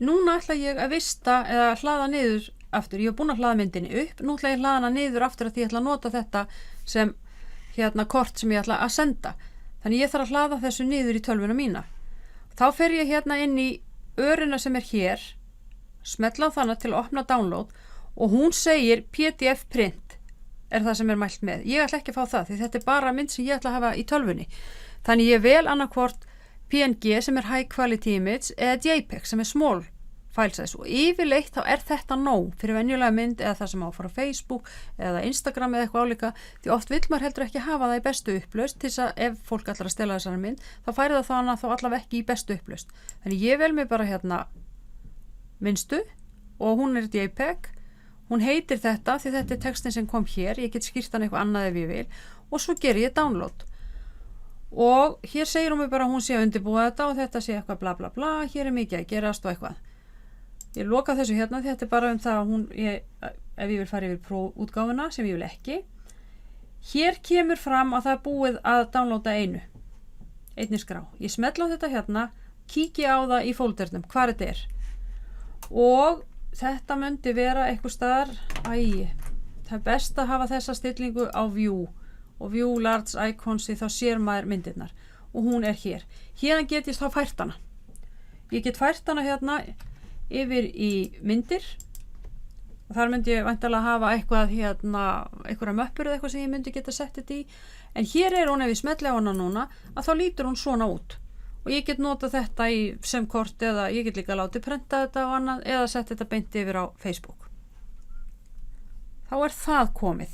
núna ætla ég að vista eða hlaða niður aftur, ég hef búin að hlaða myndinni upp, nú ætla ég að hlaða hana niður aftur að því ég ætla að nota þetta sem kort sem ég ætla að senda. Þannig ég þarf að hlaða þessu niður í tölvuna mína. Þá fer ég hérna inn í örina sem er hér, smetla á þarna til að opna download og hún segir PDF print er það sem er mælt með. Ég ætla ekki að fá það því þetta er bara mynd sem ég ætla að hafa í tölvunni. Þannig ég vel annarkvort PNG sem er high quality image eða JPEG sem er small file size og yfirleitt þá er þetta nóg fyrir venjulega mynd eða það sem á að fara á Facebook eða Instagram eða eitthvað álíka því oft vill maður heldur ekki hafa það í bestu upplausn til þess að ef fólk ætlar að stela þessari mynd þá færi það þannig þá allavega ekki í bestu upplausn. Þannig ég vel mig bara hérna minnstu og hún er JPEG, hún heitir þetta því þetta er textin sem kom hér, ég get skýrt hann eitthvað annað ef ég vil og svo ger ég download. Og hér segir hún mig bara að hún sé að undirbúa þetta og þetta sé eitthvað bla bla bla, hér er mikið að gerast og eitthvað. Ég loka þessu hérna því þetta er bara það að ef ég vil fara yfir prófútgáfuna sem ég vil ekki. Hér kemur fram að það er búið að downloada einni skrá. Ég smetla á þetta hérna, kíki á það í fóldernum, hvar þetta er. Og þetta myndi vera eitthvað staðar, það er best að hafa þessa stillingu á view og view large icons því þá sér maður myndirnar og hún er hér. Hérna get ég þá fært hana. Ég get fært hana hérna yfir í myndir og þar myndi ég væntanlega hafa eitthvað hérna, einhverja möppur eða eitthvað sem ég myndi geta sett þetta í en hér er hún ef ég smetli á hana núna að þá lítur hún svona út og ég get notað þetta í sem kort eða ég get líka látið prenta þetta og annað eða sett þetta beint yfir á Facebook. Þá er það komið.